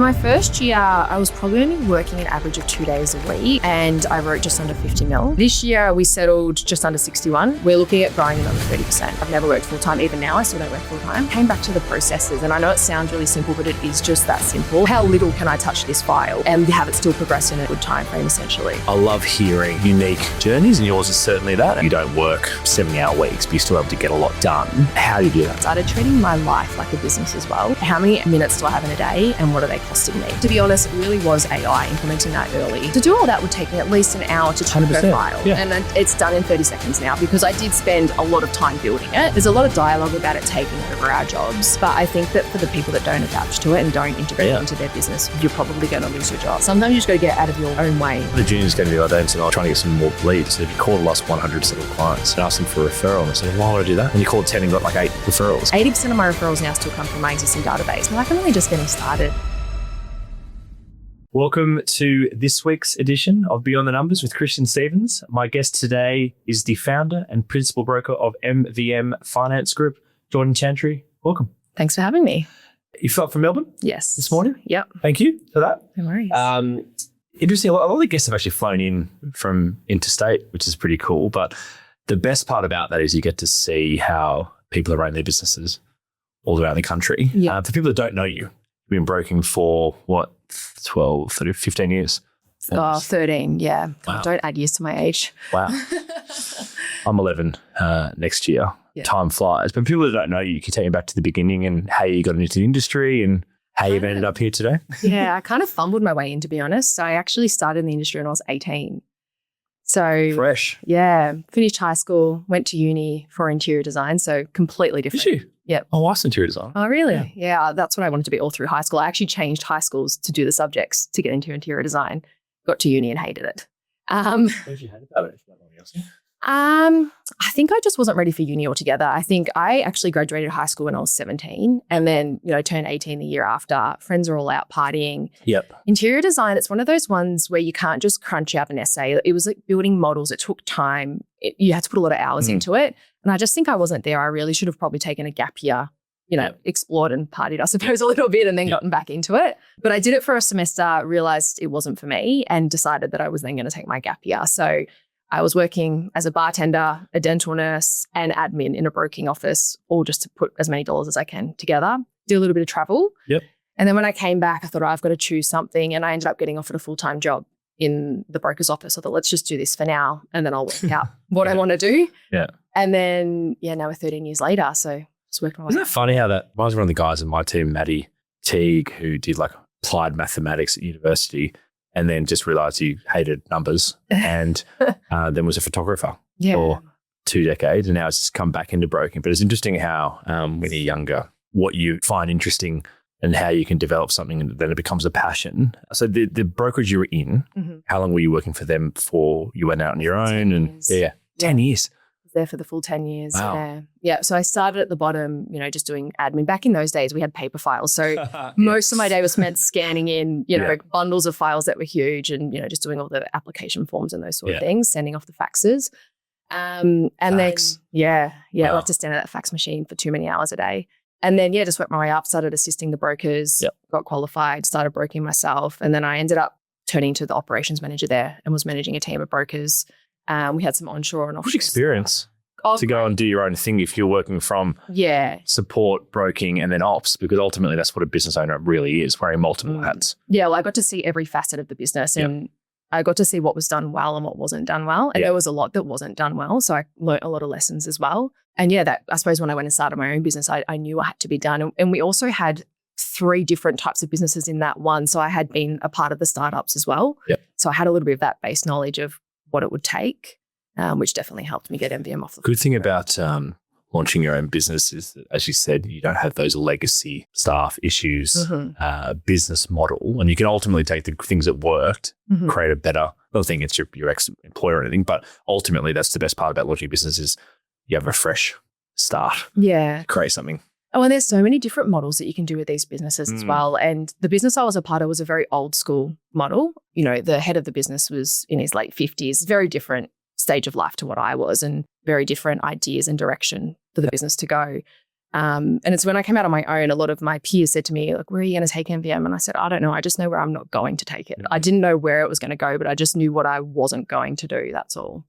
My first year, I was probably only working an average of 2 days a week and I wrote just under 50 mil. This year, we settled just under 61. We're looking at growing another 30%. I've never worked full-time. Even now, I still don't work full-time. Came back to the processes, and I know it sounds really simple, but it is just that simple. How little can I touch this file and have it still progress in a good time frame, essentially? I love hearing unique journeys, and yours is certainly that. You don't work 70-hour weeks, but you're still able to get a lot done. How do you do that? I started treating my life like a business as well. How many minutes do I have in a day, and what are they costing me? To be honest, it really was AI implementing that early. To do all that would take me at least an hour to type per file. Yeah. And it's done in 30 seconds now because I did spend a lot of time building it. There's a lot of dialogue about it taking over our jobs, but I think that for the people that don't adapt to it and don't integrate it into their business, you're probably going to lose your job. Sometimes you just got to get out of your own way. The juniors came to me the other day and said, I'm trying to get some more leads. So if you called the last 100 settled clients and asked them for a referral, and I said, why would I do that? And you called 10 and got like 8 referrals. 80% of my referrals now still come from my existing database. I'm like, I'm only just getting started. Welcome to this week's edition of Beyond the Numbers with Christian Stevens. My guest today is the founder and principal broker of MVM Finance Group, Jordan Chantry. Welcome. Thanks for having me. You flew up from Melbourne? Yes. This morning? Yep. Thank you for that. No worries. Interesting. A lot of the guests have actually flown in from interstate, which is pretty cool. But the best part about that is you get to see how people are running their businesses all around the country. Yeah. For people that don't know you, you've been broking for what, 12, 30, 15 years? 13, yeah. Wow. Don't add years to my age. Wow. I'm 11 next year. Yeah. Time flies. But people that don't know you, can take me back to the beginning and how you got into the industry and how you've ended up here today. Yeah, I kind of fumbled my way in, to be honest. So I actually started in the industry when I was 18. So Fresh. yeah, finished high school, went to uni for interior design. So completely different. Did you? Yep. Oh, wife's interior design. Oh, really? Yeah, that's what I wanted to be all through high school. I actually changed high schools to do the subjects to get into interior design. Got to uni and hated it. What did you hate about it? If you don't mind me asking? I think I just wasn't ready for uni altogether. I think I actually graduated high school when I was 17 and then, turned 18 the year after. Friends are all out partying. Yep. Interior design, it's one of those ones where you can't just crunch out an essay. It was like building models. It took time. You had to put a lot of hours into it. And I just think I wasn't there. I really should have probably taken a gap year, explored and partied, I suppose, a little bit and then gotten back into it. But I did it for a semester, realized it wasn't for me and decided that I was then going to take my gap year. So I was working as a bartender, a dental nurse, and admin in a broking office, all just to put as many dollars as I can together. Did a little bit of travel. Yep. And then when I came back, I thought, I've got to choose something. And I ended up getting offered a full-time job in the broker's office. I thought, let's just do this for now. And then I'll work out what I want to do. Yeah. And then, now we're 13 years later. So just worked my way. Isn't that funny how that reminds me of one of the guys in my team, Maddie Teague, who did like applied mathematics at university and then just realized he hated numbers and then was a photographer for 2 decades and now it's just come back into broking. But it's interesting how when you're younger, what you find interesting and how you can develop something and then it becomes a passion. So the brokerage you were in, how long were you working for them before you went out on your own? 10 years. There for the full 10 years. Wow. Yeah. So I started at the bottom, just doing admin. Back in those days, we had paper files. So most of my day was spent scanning in, bundles of files that were huge and, just doing all the application forms and those sort of things, sending off the faxes. And Fax. then, I had to stand at that fax machine for too many hours a day. And then, just worked my way up, started assisting the brokers, got qualified, started broking myself. And then I ended up turning to the operations manager there and was managing a team of brokers. We had some onshore and offshore. Good experience to go and do your own thing if you're working from support, broking, and then ops, because ultimately that's what a business owner really is, wearing multiple hats. Yeah, well, I got to see every facet of the business and I got to see what was done well and what wasn't done well. And there was a lot that wasn't done well. So I learned a lot of lessons as well. And that I suppose when I went and started my own business, I knew what had to be done. And we also had 3 different types of businesses in that one. So I had been a part of the startups as well. Yep. So I had a little bit of that base knowledge of what it would take, which definitely helped me get MVM off the Good thing about launching your own business is that, as you said, you don't have those legacy staff issues, business model, and you can ultimately take the things that worked, create a better, I don't think it's your ex-employer or anything, but ultimately that's the best part about launching a business is you have a fresh start. Yeah. Create something. Oh, and there's so many different models that you can do with these businesses as well. And the business I was a part of was a very old school model. The head of the business was in his late 50s, very different stage of life to what I was and very different ideas and direction for the business to go. And it's when I came out on my own, a lot of my peers said to me, like, where are you going to take MVM? And I said, I don't know. I just know where I'm not going to take it. I didn't know where it was going to go, but I just knew what I wasn't going to do. That's all.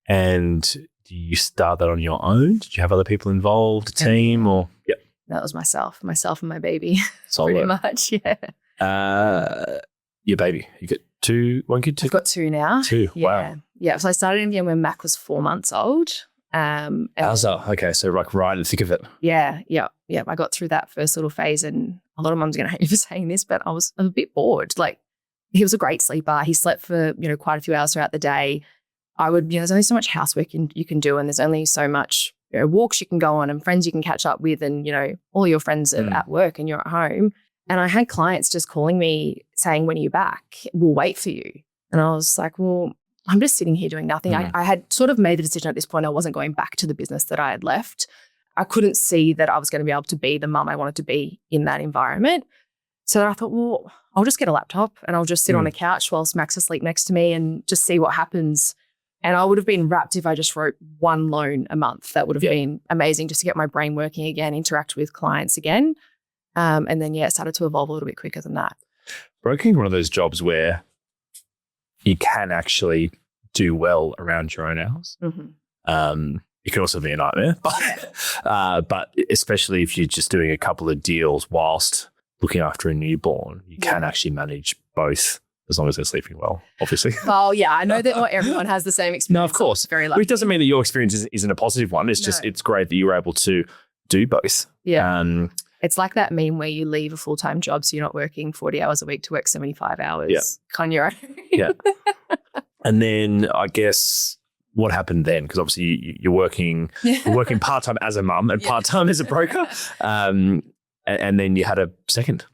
And do you start that on your own? Did you have other people involved, a team or? Yep. That was myself and my baby. Solo. Pretty much, yeah. Your baby. You got one kid, two? I've got 2 now. 2, yeah. wow. Yeah, so I started MVM when Mac was 4 months old. How's that? Okay, so like right in the thick of it. Yeah. I got through that first little phase, and a lot of mums are going to hate me for saying this, but I was a bit bored. Like, he was a great sleeper. He slept for, quite a few hours throughout the day. There's only so much housework you can do, and there's only so much walks you can go on and friends you can catch up with, and, all your friends are at work and you're at home. And I had clients just calling me saying, when are you back? We'll wait for you. And I was like, well, I'm just sitting here doing nothing. I had sort of made the decision at this point I wasn't going back to the business that I had left. I couldn't see that I was going to be able to be the mum I wanted to be in that environment. So I thought, well, I'll just get a laptop and I'll just sit on the couch whilst Max is asleep next to me and just see what happens. And I would have been wrapped if I just wrote 1 loan a month. That would have been amazing, just to get my brain working again, interact with clients again. And then, it started to evolve a little bit quicker than that. Broking is one of those jobs where you can actually do well around your own hours. It can also be a nightmare, but especially if you're just doing a couple of deals whilst looking after a newborn, you can actually manage both as long as they're sleeping well, obviously. Well, yeah, I know that not everyone has the same experience. No, of course. Very lucky. Which doesn't mean that your experience isn't a positive one. It's just, it's great that you were able to do both. Yeah. It's like that meme where you leave a full-time job so you're not working 40 hours a week to work 75 hours on your own. Yeah. And then I guess what happened then? Because obviously you're working part-time as a mum and part-time as a broker. And then you had a second.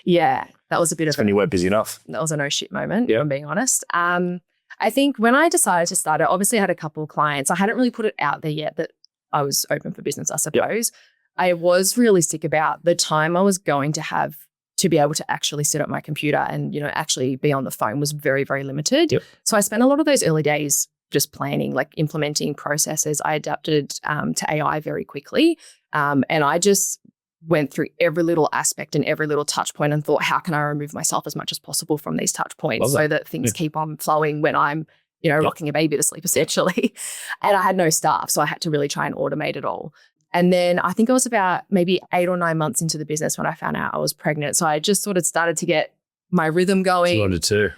Yeah, that was a bit of when you weren't busy enough. That was a no shit moment, if I'm being honest. I think when I decided to start it, obviously I had a couple of clients. I hadn't really put it out there yet that I was open for business, I suppose. I was realistic about the time I was going to have to be able to actually sit at my computer and, actually be on the phone was very, very limited. So I spent a lot of those early days just planning, like implementing processes. I adapted to AI very quickly. And I just went through every little aspect and every little touch point and thought, how can I remove myself as much as possible from these touch points so that things keep on flowing when I'm, rocking a baby to sleep, essentially. And I had no staff, so I had to really try and automate it all. And then I think I was about maybe 8 or 9 months into the business when I found out I was pregnant. So I just sort of started to get my rhythm going. 2 under 2.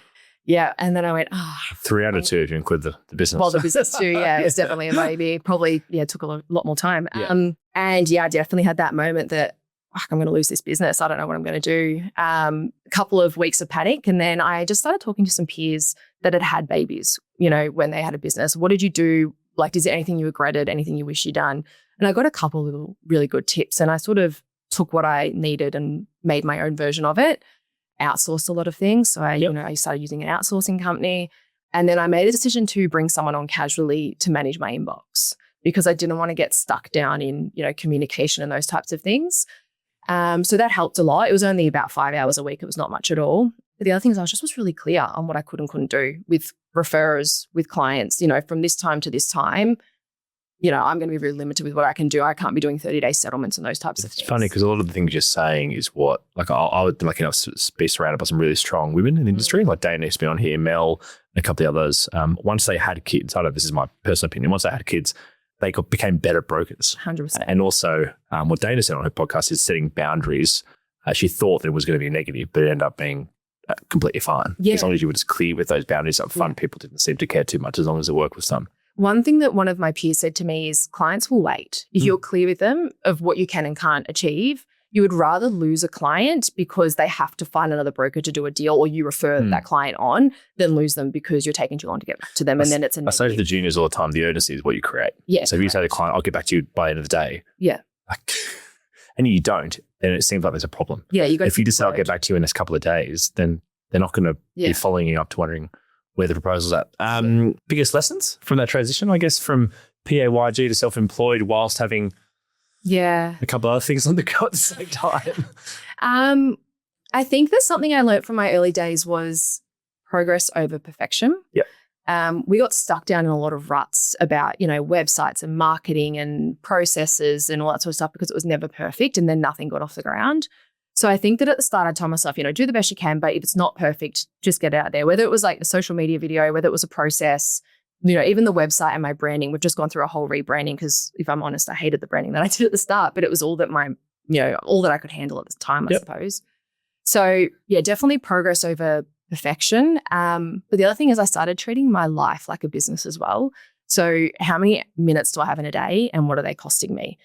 Yeah. And then I went, 3 under 2 if you include the business. Well, the business too. Yeah. It was definitely a baby. Probably, took a lot more time. And I definitely had that moment that I'm going to lose this business. I don't know what I'm going to do. A couple of weeks of panic. And then I just started talking to some peers that had babies, when they had a business. What did you do? Like, is there anything you regretted, anything you wish you'd done? And I got a couple of little really good tips, and I sort of took what I needed and made my own version of it, outsourced a lot of things. So I started using an outsourcing company, and then I made a decision to bring someone on casually to manage my inbox because I didn't want to get stuck down in, communication and those types of things. So that helped a lot. It was only about 5 hours a week. It was not much at all. But the other thing is I was really clear on what I could and couldn't do with referrers, with clients, from this time to this time. I'm going to be really limited with what I can do. I can't be doing 30-day settlements and those types of things. It's funny because a lot of the things you're saying is what, like I would be lucky enough to be surrounded by some really strong women in the industry, like Dana has been on here, Mel, and a couple of the others. Once they had kids, I don't know if this is my personal opinion, once they had kids, they became better brokers. 100%. And also what Dana said on her podcast is setting boundaries. She thought that it was going to be negative, but it ended up being completely fine. As long as you were just clear with those boundaries up front, people didn't seem to care too much as long as the work was done. One thing that one of my peers said to me is clients will wait. If you're clear with them of what you can and can't achieve, you would rather lose a client because they have to find another broker to do a deal or you refer that client on than lose them because you're taking too long to get back to them and then it's a negative. I say to the juniors all the time, the urgency is what you create. Yeah. So if you say to the client, I'll get back to you by the end of the day. Yeah. And you don't, then it seems like there's a problem. Yeah. If you just say, I'll get back to you in a couple of days, then they're not going to be following you up to wondering where the proposal's at. Biggest lessons from that transition, I guess, from PAYG to self-employed whilst having a couple other things on the go at the same time? I think there's something I learned from my early days was progress over perfection. Yeah. we got stuck down in a lot of ruts about, websites and marketing and processes and all that sort of stuff because it was never perfect and then nothing got off the ground. So I think that at the start I told myself, do the best you can, but if it's not perfect, just get it out there. Whether it was like a social media video, whether it was a process, even the website and my branding, we've just gone through a whole rebranding because if I'm honest, I hated the branding that I did at the start, but it was all that all that I could handle at the time, I suppose. So yeah, definitely progress over perfection. But the other thing is I started treating my life like a business as well. So how many minutes do I have in a day and what are they costing me?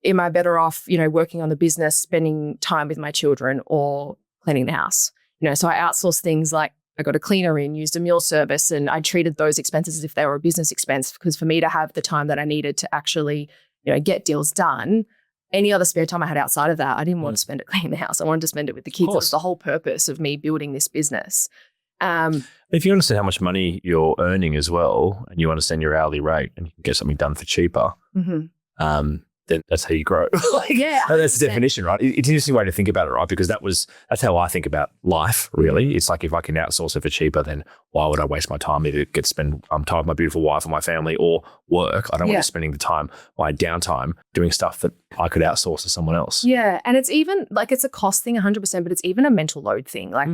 Am I better off, working on the business, spending time with my children or cleaning the house? So I outsource things like I got a cleaner in, used a meal service, and I treated those expenses as if they were a business expense because for me to have the time that I needed to actually, get deals done, any other spare time I had outside of that, I didn't want to spend it cleaning the house. I wanted to spend it with the kids. It was the whole purpose of me building this business. If you understand how much money you're earning as well, and you understand your hourly rate, and you can get something done for cheaper, then that's how you grow. That's the definition, right? It's an interesting way to think about it, right? Because that's how I think about life, really. It's like if I can outsource it for cheaper, then why would I waste my time either get to spend time with my beautiful wife or my family or work? I don't want to be spending the time, my downtime, doing stuff that I could outsource to someone else. Yeah. And it's even like it's a cost thing 100%, but it's even a mental load thing. Like,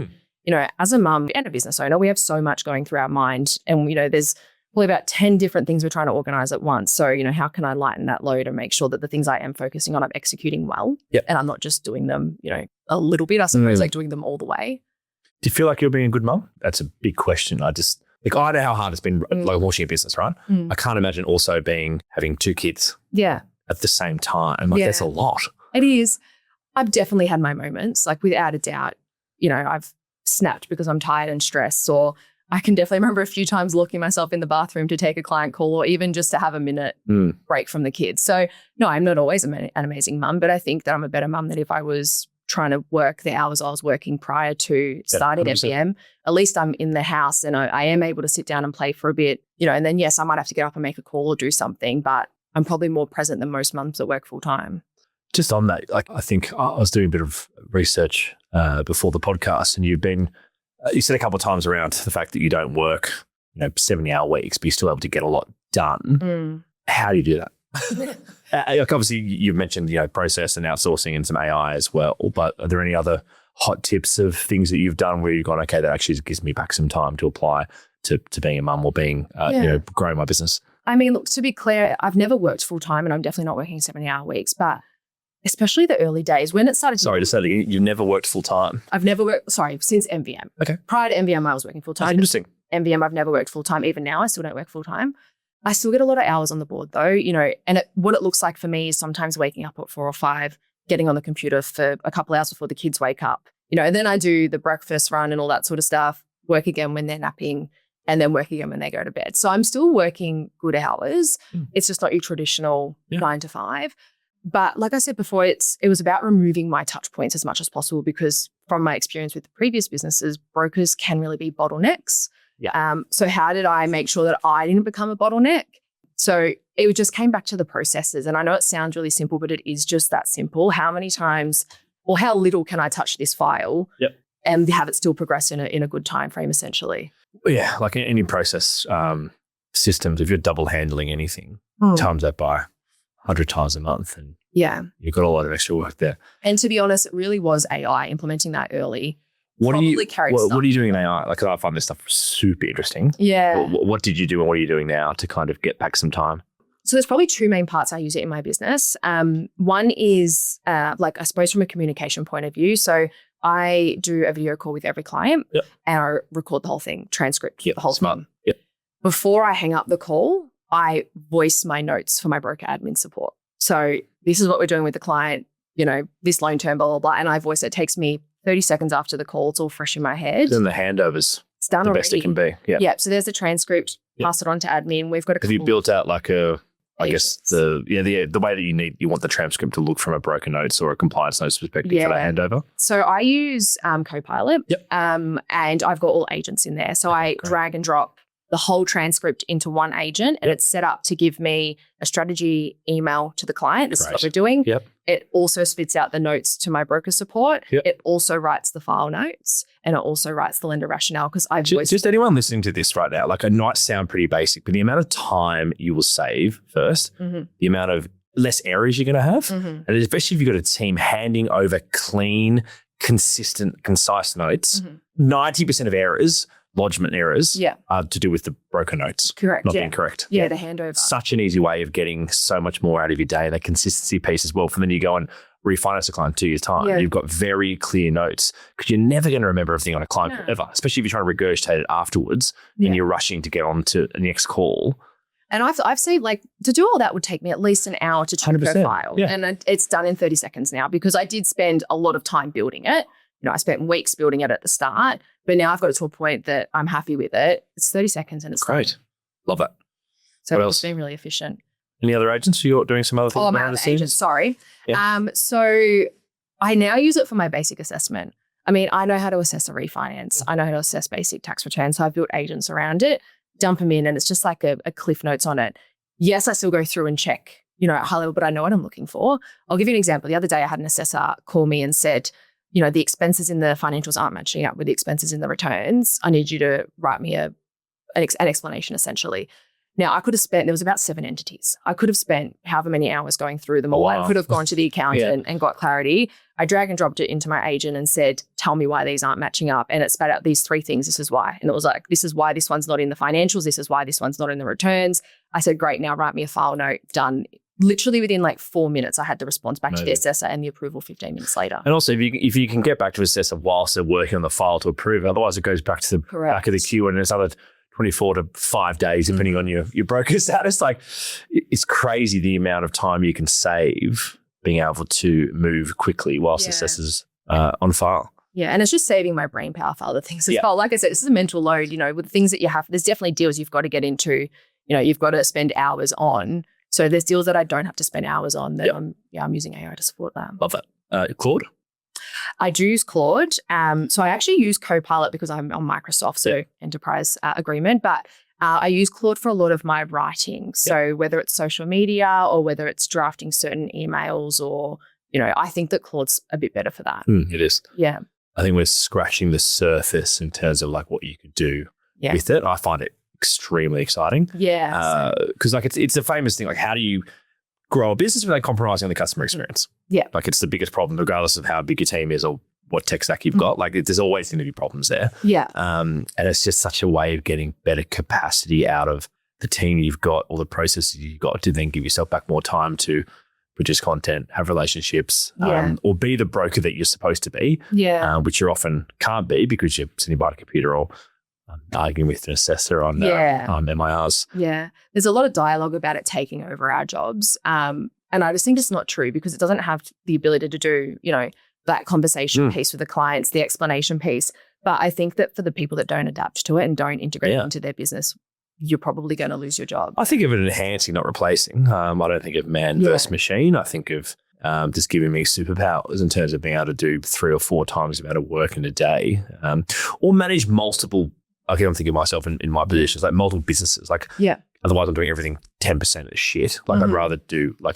as a mum and a business owner, we have so much going through our mind and, there's probably about 10 different things we're trying to organize at once. So, how can I lighten that load and make sure that the things I am focusing on, I'm executing well and I'm not just doing them, a little bit, I suppose, like doing them all the way. Do you feel like you're being a good mum? That's a big question. I know how hard it's been like launching a business, right? I can't imagine also having 2 kids at the same time. Like that's a lot. It is. I've definitely had my moments, like without a doubt, I've snapped because I'm tired and stressed, or I can definitely remember a few times locking myself in the bathroom to take a client call or even just to have a minute break from the kids. So no, I'm not always an amazing mum, but I think that I'm a better mum than if I was trying to work the hours I was working prior to starting MVM. At least I'm in the house and I am able to sit down and play for a bit, and then yes, I might have to get up and make a call or do something, but I'm probably more present than most mums that work full time. Just on that, like I think I was doing a bit of research before the podcast, and you said a couple of times around the fact that you don't work, 70-hour weeks, but you're still able to get a lot done. How do you do that? Like obviously, you've mentioned process and outsourcing and some AI as well. But are there any other hot tips of things that you've done where you've gone, okay, that actually gives me back some time to apply to being a mum or being growing my business? I mean, look, to be clear, I've never worked full time, and I'm definitely not working 70-hour weeks, but especially the early days when it started. Sorry to say that you never worked full time. I've never worked, since MVM. Okay. Prior to MVM, I was working full time. Interesting. MVM, I've never worked full time. Even now, I still don't work full time. I still get a lot of hours on the board though, and what it looks like for me is sometimes waking up at 4 or 5, getting on the computer for a couple hours before the kids wake up, and then I do the breakfast run and all that sort of stuff, work again when they're napping, and then work again when they go to bed. So I'm still working good hours. It's just not your traditional 9 to 5. But like I said before, it was about removing my touch points as much as possible because from my experience with the previous businesses, brokers can really be bottlenecks. So how did I make sure that I didn't become a bottleneck? So it just came back to the processes. And I know it sounds really simple, but it is just that simple. How many times or how little can I touch this file and have it still progress in a good time frame, essentially? Yeah, like any process systems, if you're double handling anything, times that by 100 times a month and you've got a lot of extra work there. And to be honest, it really was AI implementing that early. What are you doing in AI? Like, I find this stuff super interesting. Yeah. What did you do and what are you doing now to kind of get back some time? So there's probably 2 main parts I use it in my business. One is I suppose from a communication point of view. So I do a video call with every client and I record the whole thing, transcript the whole thing. Before I hang up the call, I voice my notes for my broker admin support. So this is what we're doing with the client, this loan term, blah, blah, blah. And I voice it. It takes me 30 seconds after the call. It's all fresh in my head. Then the handover's it's done the already. Best it can be. Yeah. So there's the transcript, pass it on to admin. We've got a Have you built out like the way that you want the transcript to look from a broker notes or a compliance notes perspective for that handover? So I use Copilot and I've got all agents in there. So I drag and drop the whole transcript into one agent, and it's set up to give me a strategy email to the client. This is what we're doing. Yep. It also spits out the notes to my broker support. Yep. It also writes the file notes, and it also writes the lender rationale, because I've just anyone listening to this right now, like, it might sound pretty basic, but the amount of time you will save first, the amount of less errors you're going to have, and especially if you've got a team handing over clean, consistent, concise notes, 90% of errors, lodgement errors, are to do with the broker notes. Correct. Not being correct. Yeah, the handover. Such an easy way of getting so much more out of your day. That consistency piece as well. From then you go and refinance a client in 2 years' time. You've got very clear notes, because you're never going to remember everything on a client ever, especially if you're trying to regurgitate it afterwards and you're rushing to get on to the next call. And I've seen, like, to do all that would take me at least an hour to check per file. Yeah. And it's done in 30 seconds now, because I did spend a lot of time building it. You know, I spent weeks building it at the start, but now I've got it to a point that I'm happy with it. It's 30 seconds and it's great. done. Love that. So it's been really efficient. Any other agents? You're doing some other things? Oh, I'm out of agents. Sorry. Yeah. So I now use it for my basic assessment. I mean, I know how to assess a refinance. I know how to assess basic tax returns. So I've built agents around it, dump them in, and it's just like a cliff notes on it. Yes, I still go through and check, you know, at high level, but I know what I'm looking for. I'll give you an example. The other day I had an assessor call me and said, you know, the expenses in the financials aren't matching up with the expenses in the returns. I need you to write me an explanation, essentially. Now, I could have spent, there was about 7 entities. I could have spent however many hours going through them all. I could have gone to the accountant and got clarity. I drag and dropped it into my agent and said, tell me why these aren't matching up. And it spat out these 3 things. This is why. And it was like, this is why this one's not in the financials. This is why this one's not in the returns. I said, great, now write me a file note. Done. Literally within like 4 minutes, I had the response back to the assessor and the approval 15 minutes later. And also, if you can get back to assessor whilst they're working on the file to approve, otherwise it goes back to the back of the queue, and there's another 24 to 5 days, depending on your broker status. Like, it's crazy the amount of time you can save being able to move quickly whilst assessors on file. Yeah, and it's just saving my brain power for other things as well. Like I said, this is a mental load, you know, with the things that you have. There's definitely deals you've got to get into, you know, you've got to spend hours on. So there's deals that I don't have to spend hours on that I'm using AI to support that. Love that. Claude? I do use Claude. So I actually use Copilot because I'm on Microsoft, so enterprise agreement. But I use Claude for a lot of my writing. So whether it's social media or whether it's drafting certain emails, or, you know, I think that Claude's a bit better for that. It is. Yeah. I think we're scratching the surface in terms of like what you could do with it. I find it extremely exciting. Yeah. Because like it's a famous thing. Like, how do you grow a business without compromising on the customer experience? Yeah. Like, it's the biggest problem, regardless of how big your team is or what tech stack you've got. Like, there's always going to be problems there. Yeah. And it's just such a way of getting better capacity out of the team you've got, or the processes you've got, to then give yourself back more time to produce content, have relationships, or be the broker that you're supposed to be, which you often can't be because you're sitting by the computer or arguing with an assessor on MIRs. Yeah. There's a lot of dialogue about it taking over our jobs. And I just think it's not true, because it doesn't have the ability to do, you know, that conversation piece with the clients, the explanation piece. But I think that for the people that don't adapt to it and don't integrate it into their business, you're probably going to lose your job. I think of it enhancing, not replacing. I don't think of man versus machine. I think of just giving me superpowers in terms of being able to do 3 or 4 times the amount of work in a day, or manage multiple. Okay, I'm thinking of myself in my positions, like multiple businesses. Like, otherwise I'm doing everything 10% of shit. Like, I'd rather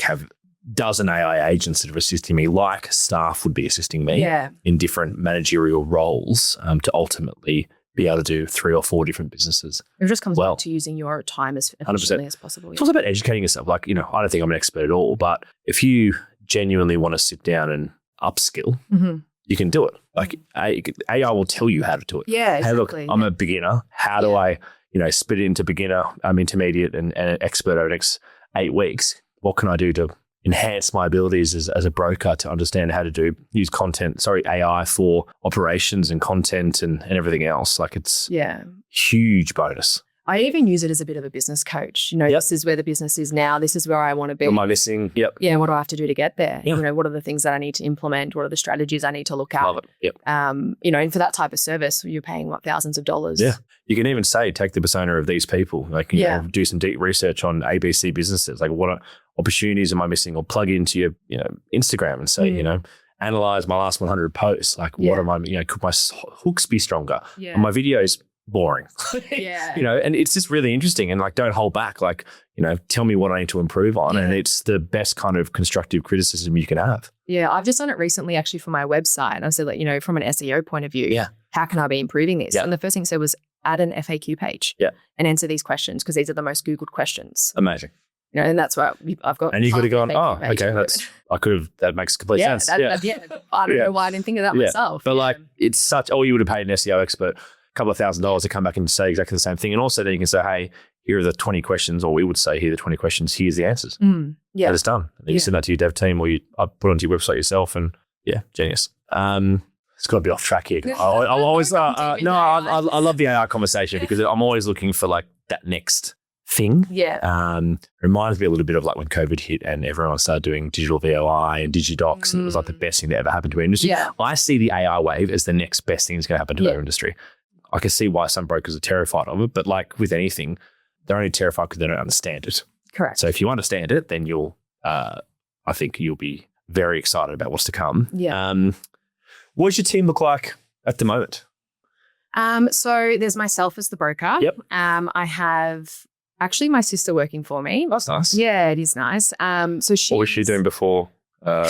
have dozen AI agents that are assisting me, like staff would be assisting me in different managerial roles, to ultimately be able to do 3 or 4 different businesses. It just comes back to using your time as efficiently 100%. As possible. It's also about educating yourself. Like, you know, I don't think I'm an expert at all, but if you genuinely want to sit down and upskill, you can do it. Like, AI will tell you how to do it. Yeah, exactly. Hey, look, I'm a beginner. How do I, you know, split it into beginner, intermediate, and expert over the next 8 weeks? What can I do to enhance my abilities as a broker to understand how to use AI for operations and content and everything else? Like, it's huge bonus. I even use it as a bit of a business coach. You know, this is where the business is now. This is where I want to be. What am I missing? Yep. Yeah. What do I have to do to get there? You know, what are the things that I need to implement? What are the strategies I need to look at? Love it. Yep. You know, and for that type of service, you're paying thousands of dollars. Yeah. You can even say, take the persona of these people. Like, you know, do some deep research on ABC businesses. Like, what opportunities am I missing? Or plug into your, you know, Instagram and say, you know, analyze my last 100 posts. Like, what am I, you know, could my hooks be stronger? Yeah. Are my videos boring. Yeah. And it's just really interesting, and like, don't hold back. Like, tell me what I need to improve on. Yeah. And it's the best kind of constructive criticism you can have. Yeah. I've just done it recently actually for my website. I said, like, from an SEO point of view, Yeah. how can I be improving this? Yeah. And the first thing I said was add an FAQ page and answer these questions because these are the most Googled questions. Amazing. And that's what I've got. And you could have gone, FAQ page okay, that makes complete sense. I don't know why I didn't think of that myself. But like, it's such, you would have paid an SEO expert a couple of $1,000s to come back and say exactly the same thing. And also then you can say, hey, here are the 20 questions, or we would say, here are the 20 questions, here's the answers. And it's done. And then you send that to your dev team, or you put it onto your website yourself, and genius. It's got to be off track here. I always, I love the AI conversation because I'm always looking for like that next thing. Reminds me a little bit of like when COVID hit and everyone started doing digital VOI and DigiDocs. And it was like the best thing that ever happened to our industry. I see the AI wave as the next best thing that's going to happen to our industry. I can see why some brokers are terrified of it, but like with anything, they're only terrified because they don't understand it. Correct. So if you understand it, then I think you'll be very excited about what's to come. What does your team look like at the moment? So there's myself as the broker. Yep. I have actually my sister working for me. That's nice. Yeah, it is nice. So what was she doing before?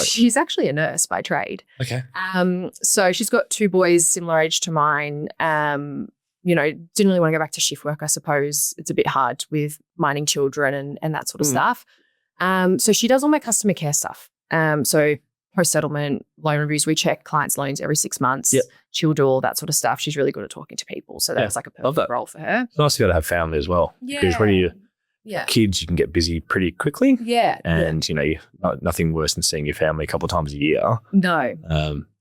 She's actually a nurse by trade. Okay. So she's got 2 boys similar age to mine. Didn't really want to go back to shift work, I suppose. It's a bit hard with minding children and that sort of stuff. So she does all my customer care stuff. So post-settlement, loan reviews, we check clients' loans every 6 months. Yep. She'll do all that sort of stuff. She's really good at talking to people. So that's like a perfect role for her. It's nice to be able to have family as well. Yeah. Because when you're kids, you can get busy pretty quickly. Yeah. And, nothing worse than seeing your family a couple of times a year. No.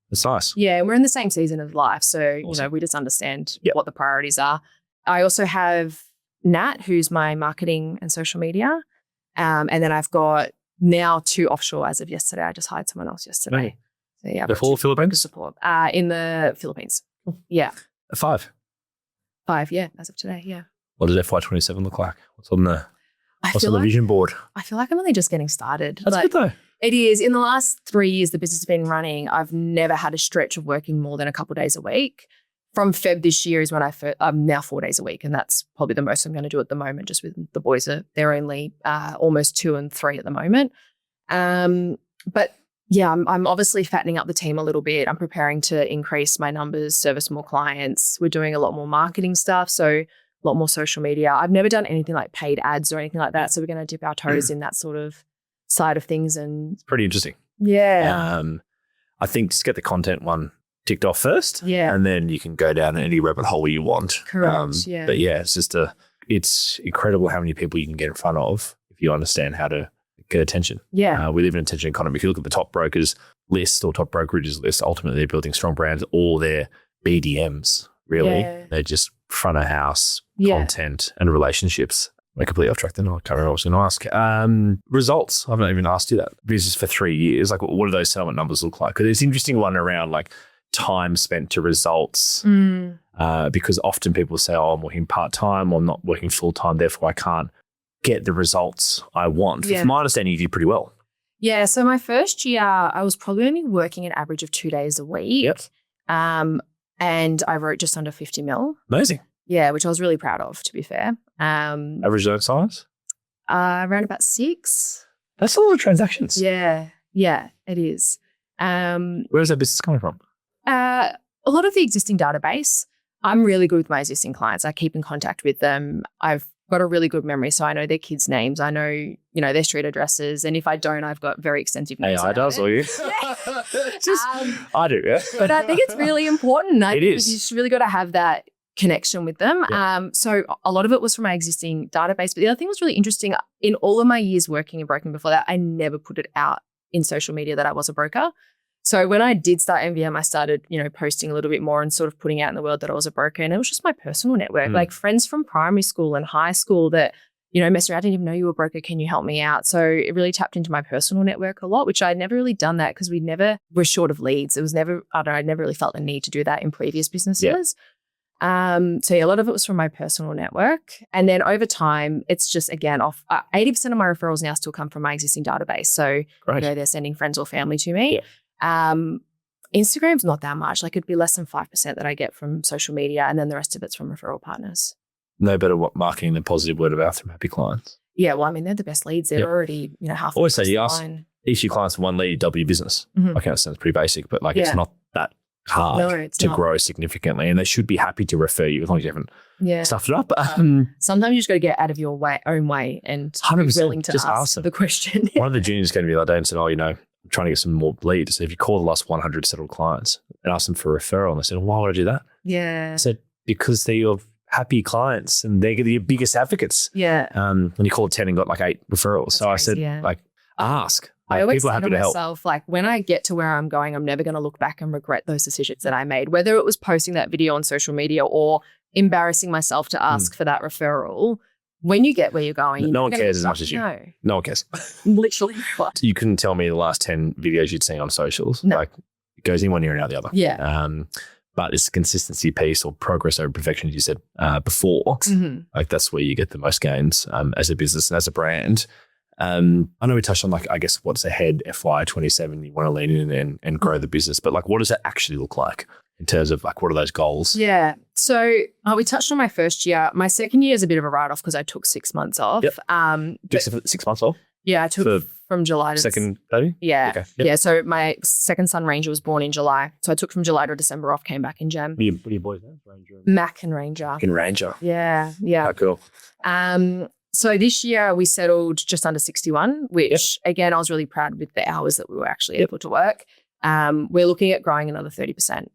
It's nice. Yeah. And we're in the same season of life. So, we just understand what the priorities are. I also have Nat, who's my marketing and social media. And then I've got now 2 offshore as of yesterday. I just hired someone else yesterday. Right. So yeah. The full Philippines? Support. In the Philippines. Yeah. 5. 5, yeah, as of today, yeah. What does FY27 look like? What's on the vision board? I feel like I'm only just getting started. That's good though. It is. In the last 3 years the business has been running, I've never had a stretch of working more than a couple of days a week. From Feb this year is when I'm now 4 days a week, and that's probably the most I'm going to do at the moment, just with the boys. They're only almost 2 and 3 at the moment. But yeah, I'm obviously fattening up the team a little bit. I'm preparing to increase my numbers, service more clients. We're doing a lot more marketing stuff, so a lot more social media. I've never done anything like paid ads or anything like that, so we're going to dip our toes in that sort of side of things. And it's pretty interesting. Yeah. I think just get the content one ticked off first. Yeah. And then you can go down any rabbit hole you want. Correct. Yeah. But yeah, it's incredible how many people you can get in front of if you understand how to get attention. Yeah. We live in an attention economy. If you look at the top brokers list or top brokerages list, ultimately they're building strong brands, or they're BDMs, really. Yeah. They're just front of house content and relationships. We're completely off track then. I can't remember what I was going to ask. Results. I haven't even asked you that. Business for 3 years. Like, what do those settlement numbers look like? Because there's an interesting one around like time spent to results. Because often people say, I'm working part-time, or I'm not working full-time, therefore I can't get the results I want. From my understanding, you did pretty well. Yeah. So my first year, I was probably only working an average of 2 days a week. Yep. And I wrote just under 50 mil. Amazing. Yeah, which I was really proud of, to be fair. Average loan size? Around about 6. That's a lot of transactions. Yeah, it is. Where's that business coming from? A lot of the existing database. I'm really good with my existing clients. I keep in contact with them. I've got a really good memory, so I know their kids' names. I know, their street addresses. And if I don't, I've got very extensive notes. AI does, or you? I do, yeah. But I think it's really important. It is. You just really got to have that connection with them. Yeah. So a lot of it was from my existing database. But the other thing was really interesting. In all of my years working in broking before that, I never put it out in social media that I was a broker. So when I did start MVM, I started, posting a little bit more and sort of putting out in the world that I was a broker. And it was just my personal network, like friends from primary school and high school that, messed around. I didn't even know you were a broker. Can you help me out? So it really tapped into my personal network a lot, which I'd never really done that because we never were short of leads. It was never, I never really felt the need to do that in previous businesses. Yeah. So a lot of it was from my personal network. And then over time, it's just, again, 80% of my referrals now still come from my existing database. So, Great. they're sending friends or family to me. Yeah. Instagram's not that much. Like it'd be less than 5% that I get from social media, and then the rest of it's from referral partners. No better marketing than positive word of mouth from happy clients. Yeah, well, I mean, they're the best leads. They're already, half. Always say you ask each of your clients for one lead, double your business. Mm-hmm. Okay, that sounds pretty basic, but it's not that hard to grow significantly, and they should be happy to refer you as long as you haven't stuffed it up. Sometimes you just got to get out of your own way and 100% be willing to just ask them the question. One of the juniors came to me the other day and said, I'm trying to get some more leads. So if you call the last 100 settled clients and ask them for a referral, and they said, why would I do that? Yeah. I said, because they're your happy clients and they're your biggest advocates. Yeah. When you called 10 and got like 8 referrals. That's so crazy, I said, ask. I always people are say happy to to help. myself, when I get to where I'm going, I'm never going to look back and regret those decisions that I made, whether it was posting that video on social media or embarrassing myself to ask for that referral. When you get where you're going, no one cares as much as you. No one cares. Literally. You couldn't tell me the last 10 videos you'd seen on socials. No. Like it goes in one ear and out the other. Yeah. But it's a consistency piece or progress over perfection, as you said before. Mm-hmm. Like that's where you get the most gains as a business and as a brand. I know we touched on what's ahead, FY27, you want to lean in and grow the business, but what does that actually look like in terms of what are those goals? Yeah. So we touched on my first year. My second year is a bit of a write-off because I took 6 months off. Yep. Just 6 months off? Yeah, I took from July to second baby? Yeah. Okay. Yep. Yeah. So my second son, Ranger, was born in July. So I took from July to December off, came back in Jan. What are your boys now? Ranger? Mac and Ranger. Yeah. How cool. So this year we settled just under 61, which again, I was really proud with the hours that we were actually able to work. We're looking at growing another 30%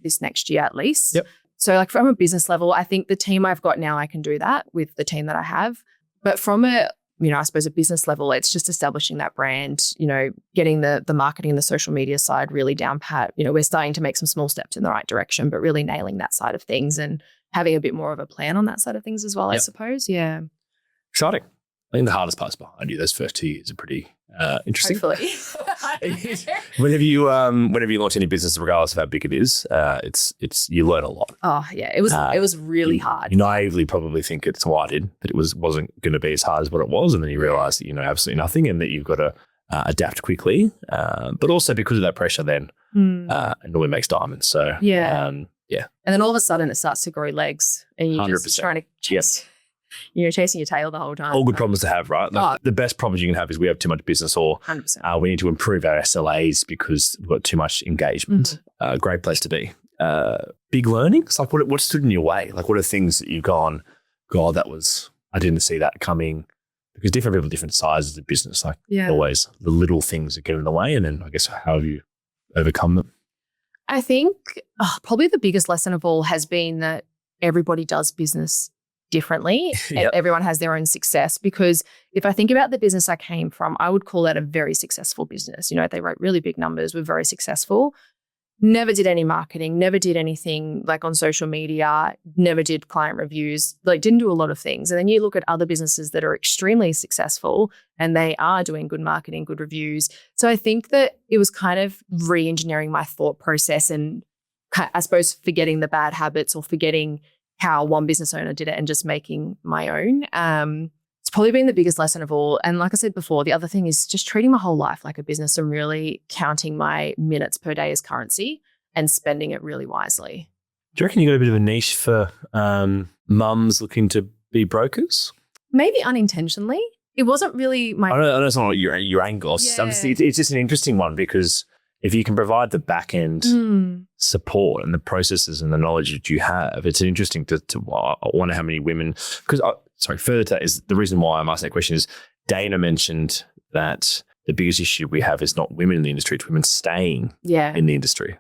this next year at least. Yep. So from a business level, I think the team I've got now, I can do that with the team that I have. But from a, I suppose a business level, it's just establishing that brand, getting the marketing and the social media side really down pat. We're starting to make some small steps in the right direction, but really nailing that side of things and having a bit more of a plan on that side of things as well, I suppose. Yeah. Exciting. I think the hardest part's behind you. Those first 2 years are pretty interesting. Hopefully. Whenever you launch any business, regardless of how big it is, it's you learn a lot. Oh yeah, it was really hard. You naively probably think that it wasn't going to be as hard as what it was, and then you realise that you know absolutely nothing, and that you've got to adapt quickly. But also because of that pressure, then it normally makes diamonds. So and then all of a sudden it starts to grow legs, and you're just trying to chase. You're chasing your tail the whole time. All good problems to have, right? The best problems you can have is we have too much business, or 100%. We need to improve our SLAs because we've got too much engagement. Great place to be. Big learnings? What stood in your way? What are things that you've gone, God, I didn't see that coming? Because different people, different sizes of business. Always the little things that get in the way. And then I guess how have you overcome them? I think probably the biggest lesson of all has been that everybody does business differently. Everyone has their own success, because if I think about the business I came from, I would call that a very successful business. They wrote really big numbers, were very successful, never did any marketing, never did anything on social media, never did client reviews, didn't do a lot of things. And then you look at other businesses that are extremely successful and they are doing good marketing, good reviews. So I think that it was kind of re-engineering my thought process and I suppose forgetting the bad habits or forgetting how one business owner did it and just making my own. It's probably been the biggest lesson of all. And like I said before, the other thing is just treating my whole life like a business and really counting my minutes per day as currency and spending it really wisely. Do you reckon you got a bit of a niche for mums looking to be brokers? Maybe unintentionally. It wasn't really my... I know it's not your angle. Yeah. It's just an interesting one, because if you can provide the back end support and the processes and the knowledge that you have, it's interesting to I wonder how many women, because further to that is the reason why I'm asking that question is Dana mentioned that the biggest issue we have is not women in the industry, it's women staying in the industry.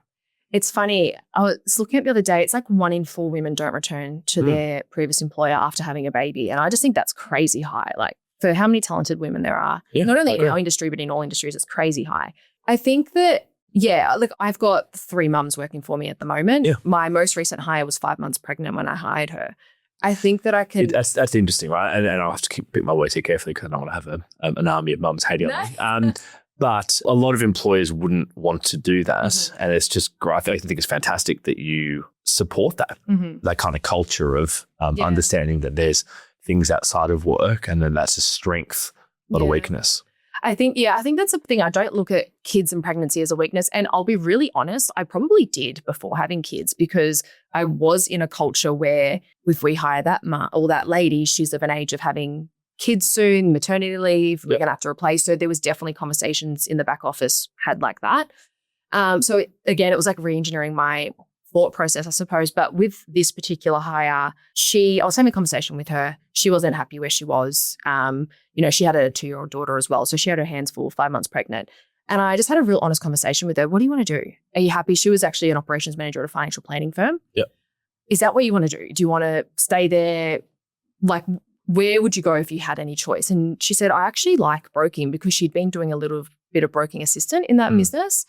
It's funny. I was looking at the other day, it's 1 in 4 women don't return to their previous employer after having a baby. And I just think that's crazy high. For how many talented women there are, not only in our industry, but in all industries, it's crazy high. I think that I've got 3 mums working for me at the moment. Yeah. My most recent hire was 5 months pregnant when I hired her. I think that I can... That's interesting, right? And I'll have to pick my words here carefully because I don't want to have an army of mums hating on me. But a lot of employers wouldn't want to do that. And it's just great. I think it's fantastic that you support that, that kind of culture of understanding that there's things outside of work and then that's a strength, not a weakness. I think that's the thing. I don't look at kids and pregnancy as a weakness. And I'll be really honest, I probably did before having kids, because I was in a culture where if we hire that or that lady, she's of an age of having kids soon, maternity leave, we're going to have to replace her. There was definitely conversations in the back office had like that. So again, it was like re-engineering my thought process, I suppose. But with this particular hire, I was having a conversation with her. She wasn't happy where she was. She had a 2-year-old daughter as well. So she had her hands full, 5 months pregnant. And I just had a real honest conversation with her. What do you want to do? Are you happy? She was actually an operations manager at a financial planning firm. Yep. Is that what you want to do? Do you want to stay there? Like, where would you go if you had any choice? And she said, I actually like broking, because she'd been doing a little bit of broking assistant in that business.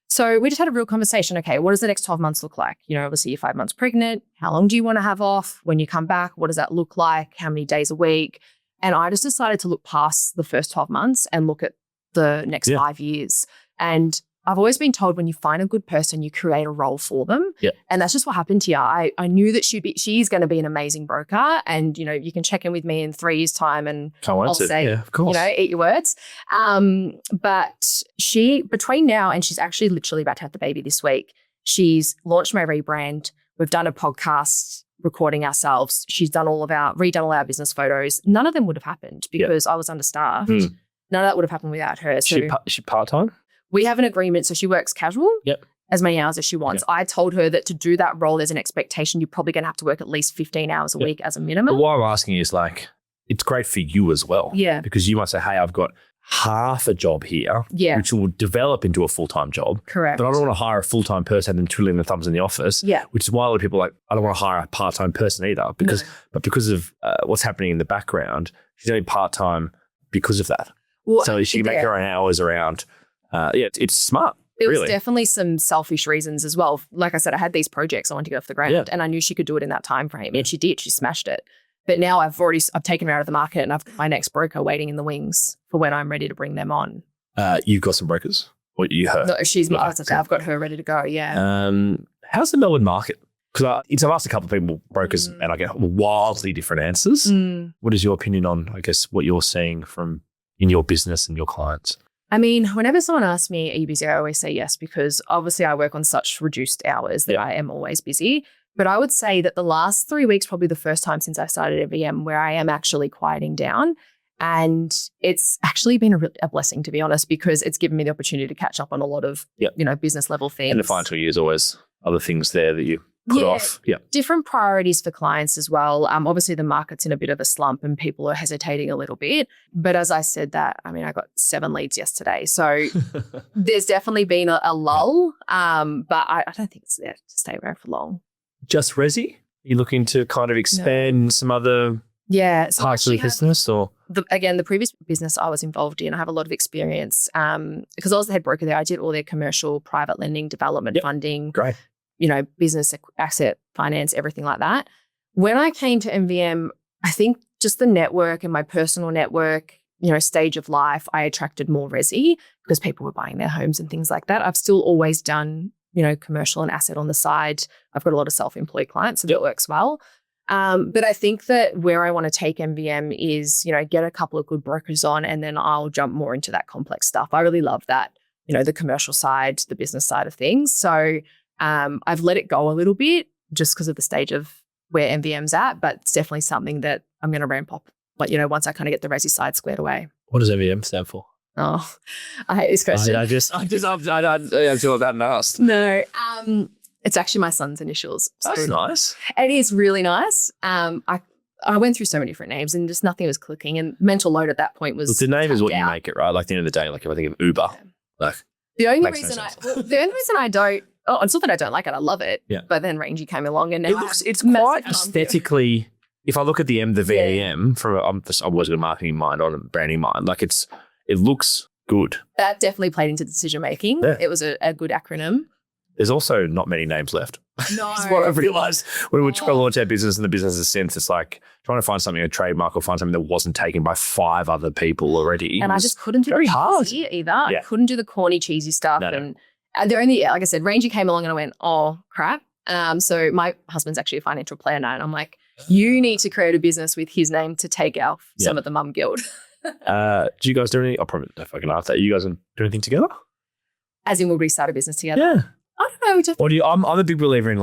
So we just had a real conversation. Okay, what does the next 12 months look like? Obviously you're 5 months pregnant. How long do you want to have off? When you come back, what does that look like? How many days a week? And I just decided to look past the first 12 months and look at the next 5 years. And I've always been told when you find a good person, you create a role for them. Yep. And that's just what happened here. I knew that she's going to be an amazing broker. And, you can check in with me in 3 years' time and I'll say, of course. Eat your words. But between now and she's actually literally about to have the baby this week, she's launched my rebrand. We've done a podcast recording ourselves. She's redone all our business photos. None of them would have happened because I was understaffed. None of that would have happened without her. So She part-time? We have an agreement, so she works casual, as many hours as she wants. Yep. I told her that to do that role, there's an expectation you're probably going to have to work at least 15 hours a week as a minimum. But what I'm asking is it's great for you as well. Yeah. Because you might say, hey, I've got half a job here, which will develop into a full-time job. Correct. But I don't want to hire a full-time person and then twiddling their thumbs in the office. Yeah. Which is why a lot of people are like, I don't want to hire a part-time person either. Because of what's happening in the background, she's only part-time because of that. Well, so she can make her own hours around. It's smart. There was definitely some selfish reasons as well. Like I said, I had these projects I wanted to get off the ground and I knew she could do it in that time frame. And she did. She smashed it. But now I've taken her out of the market and I've got my next broker waiting in the wings for when I'm ready to bring them on. You've got some brokers? Or you her? No, I've got her ready to go, How's the Melbourne market? Because I've asked a couple of people, brokers, and I get wildly different answers. What is your opinion on, I guess, what you're seeing in your business and your clients? I mean, whenever someone asks me, are you busy? I always say yes, because obviously I work on such reduced hours that I am always busy. But I would say that the last 3 weeks, probably the first time since I started MVM, where I am actually quieting down. And it's actually been a blessing, to be honest, because it's given me the opportunity to catch up on a lot of, business level things. And the financial year is always other things there that you put off. Yeah. Different priorities for clients as well. Obviously the market's in a bit of a slump and people are hesitating a little bit. But as I said that, I mean, I got 7 leads yesterday. So there's definitely been a lull. But I don't think it's there to stay around for long. Just resi? Are you looking to kind of expand some other parts of the business? Or the previous business I was involved in, I have a lot of experience because I was the head broker there. I did all their commercial, private lending, development funding. Great. Business asset finance, everything like that. When I came to MVM, I think just the network and my personal network, stage of life, I attracted more resi because people were buying their homes and things like that. I've still always done, commercial and asset on the side. I've got a lot of self-employed clients, so that works well. But I think that where I want to take MVM is, get a couple of good brokers on and then I'll jump more into that complex stuff. I really love that, the commercial side, the business side of things. So I've let it go a little bit just because of the stage of where MVM's at, but it's definitely something that I'm going to ramp up. But, once I kind of get the resi side squared away. What does MVM stand for? Oh, I hate this question. I feel that asked. No, it's actually my son's initials. That's nice. It is really nice. I went through so many different names and just nothing was clicking. And mental load at that point was. Look, the name is what you make it, right? Like at the end of the day, like if I think of Uber, the only reason I don't. Oh, it's not that I don't like it. I love it. Yeah. But then Rangy came along and now it's quite aesthetically. If I look at the VAM from I'm always got a marketing mind on a branding mind, it looks good. That definitely played into decision making. Yeah. It was a good acronym. There's also not many names left. No. That's what I've realised. When we try to launch our business and the business has since, it's like trying to find something, a trademark or find something that wasn't taken by 5 other people already. And I just couldn't do very the hard cheesy either. Yeah. I couldn't do the corny, cheesy stuff. No. And the only, like I said, Rangy came along and I went, oh, crap. So my husband's actually a financial planner and I'm like, you need to create a business with his name to take off some of the mum guilt. Do you guys do anything? I'll probably if I can ask that. You guys do anything together? As in, will we start a business together? Yeah. I don't know. We just Or do you? I'm a big believer in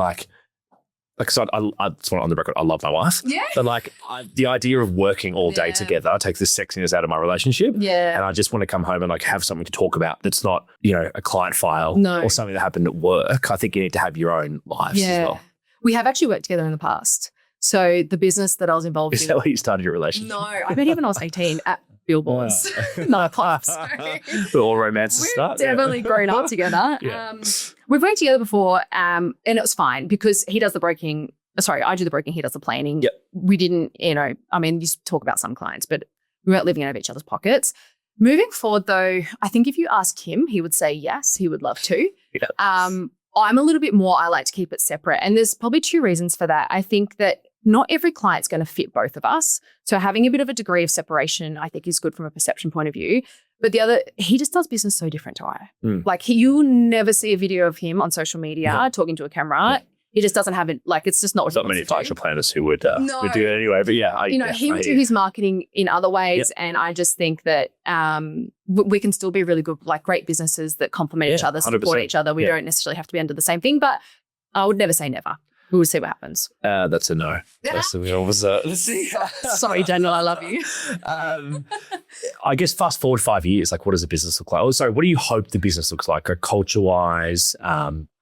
so I just want on the record. I love my wife. Yeah. But the idea of working all day together takes the sexiness out of my relationship. Yeah. And I just want to come home and have something to talk about that's not a client file or something that happened at work. I think you need to have your own lives as well. We have actually worked together in the past. So the business that I was involved in. Is that where you started your relationship? No, I met him when I was 18 at Billboards. Nightclubs. All romances start. We've definitely grown up together. Yeah. We've worked together before and it was fine because he does the broking. Sorry, I do the broking, he does the planning. Yep. We didn't, you talk about some clients, but we weren't living out of each other's pockets. Moving forward though, I think if you asked him, he would say yes, he would love to. Yep. I'm a little bit more, I like to keep it separate. And there's probably two reasons for that. I think that not every client's going to fit both of us. So having a bit of a degree of separation, I think is good from a perception point of view. But the other, he just does business so different to I. You'll never see a video of him on social media talking to a camera. Yeah. He just doesn't have it. It's just not what There's not many financial planners who would do it anyway. But yeah, he would do his marketing in other ways. Yep. And I just think that we can still be really good, great businesses that complement each other, support 100%. Each other. We don't necessarily have to be under the same thing, but I would never say never. We will see what happens. That's a no. That's Sorry, Daniel, I love you. I guess fast forward 5 years, what does the business look like? Oh, sorry, what do you hope the business looks like? Culture-wise,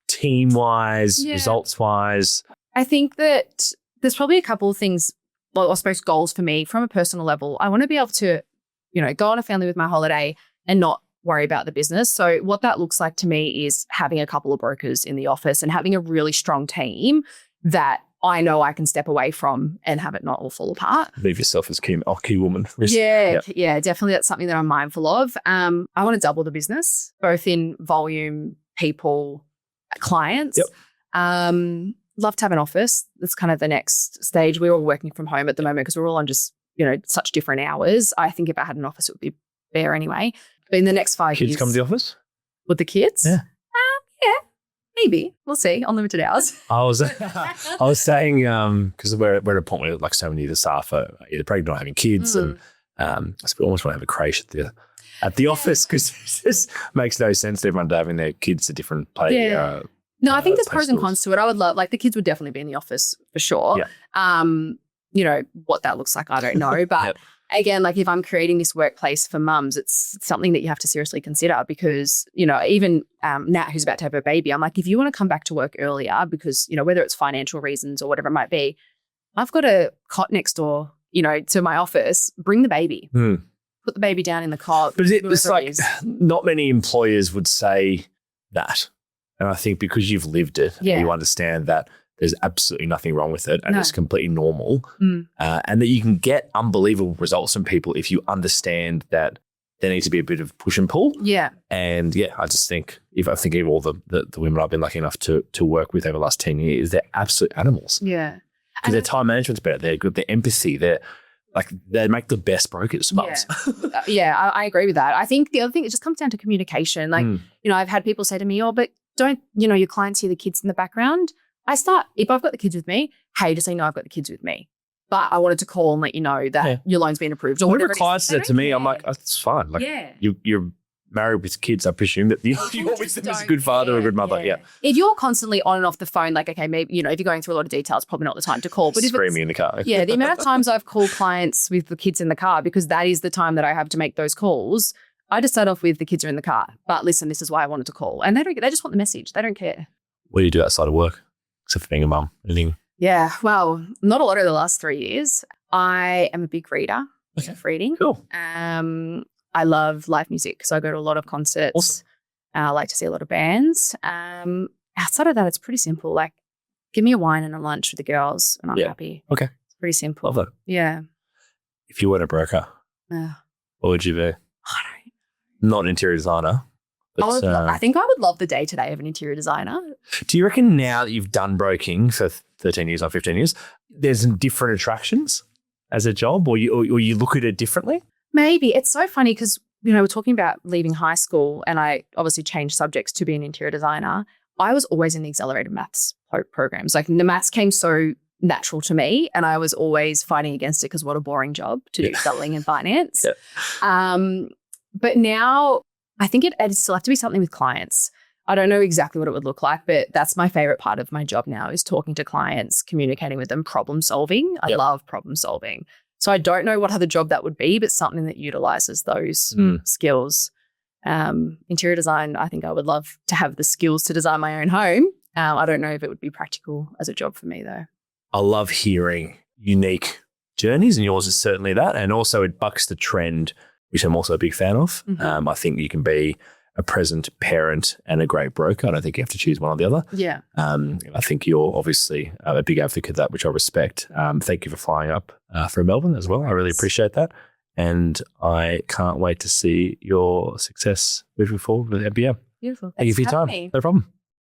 team-wise, results-wise? I think that there's probably a couple of things, I suppose goals for me from a personal level. I want to be able to, go on a family with my holiday and not worry about the business. So what that looks like to me is having a couple of brokers in the office and having a really strong team that I know I can step away from and have it not all fall apart. Leave yourself as key woman. Yeah, definitely. That's something that I'm mindful of. I want to double the business, both in volume, people, clients. Yep. Love to have an office. That's kind of the next stage. We're all working from home at the moment because we're all on just, such different hours. I think if I had an office, it would be fair anyway. But in the next 5 years. Kids come to the office? With the kids? Yeah. Yeah, maybe. We'll see. Unlimited hours. I was saying, because we're at a point where so many of the staff are either pregnant or having kids. And I almost want to have a creche at the office because it just makes no sense to everyone having their kids at different places. Yeah. No, I think there's pros and cons to it. I would love, the kids would definitely be in the office for sure. Yeah. What that looks like, I don't know. But again, if I'm creating this workplace for mums, it's something that you have to seriously consider because, even Nat, who's about to have her baby, I'm if you want to come back to work earlier because, whether it's financial reasons or whatever it might be, I've got a cot next door, to my office, bring the baby. Put the baby down in the cot. But it's not many employers would say that. And I think because you've lived it, you understand that there's absolutely nothing wrong with it and it's completely normal. And that you can get unbelievable results from people if you understand that there needs to be a bit of push and pull. Yeah. And I just think if I think of all the women I've been lucky enough to work with over the last 10 years, they're absolute animals. Yeah. Because their time management's better. They're good. Their empathy, they make the best brokers. Yeah, I agree with that. I think the other thing, it just comes down to communication. I've had people say to me, but don't, your clients hear the kids in the background. If I've got the kids with me, hey, just so you know I've got the kids with me. But I wanted to call and let you know that your loan's been approved. Or whatever clients said to me, I'm like, oh, it's fine. You're married with kids. I presume that you're with them as a good father or a good mother. Yeah. If you're constantly on and off the phone, okay, maybe, if you're going through a lot of details, probably not the time to call. But screaming in the car. Yeah, the amount of times I've called clients with the kids in the car because that is the time that I have to make those calls. I just start off with the kids are in the car. But listen, this is why I wanted to call. And they just want the message. They don't care. What do you do outside of work? Except for being a mum, anything? Yeah, well, not a lot over the last 3 years. I am a big reader. Okay. Of reading. Cool. I love live music, so I go to a lot of concerts. Awesome. I like to see a lot of bands. Outside of that, it's pretty simple. Give me a wine and a lunch with the girls, and I'm happy. Okay. It's pretty simple. Love that. Yeah. If you weren't a broker, what would you be? I don't know. Not an interior designer. I think I would love the day-to-day of an interior designer. Do you reckon now that you've done broking for 13 years or 15 years, there's different attractions as a job or you look at it differently? Maybe. It's so funny because, we're talking about leaving high school and I obviously changed subjects to be an interior designer. I was always in the accelerated maths programs. The maths came so natural to me. And I was always fighting against it because what a boring job to do selling in finance. But now I think it'd still have to be something with clients. I don't know exactly what it would look like, but that's my favorite part of my job now is talking to clients, communicating with them, problem solving. I love problem solving. So I don't know what other job that would be, but something that utilizes those skills. Interior design, I think I would love to have the skills to design my own home. I don't know if it would be practical as a job for me though. I love hearing unique journeys, and yours is certainly that. And also it bucks the trend, which I'm also a big fan of. I think you can be a present parent and a great broker. I don't think you have to choose one or the other. Yeah. I think you're obviously a big advocate of that, which I respect. Thank you for flying up from Melbourne as well. I really appreciate that. And I can't wait to see your success moving forward with MVM. Beautiful. Thank you for your time. No problem.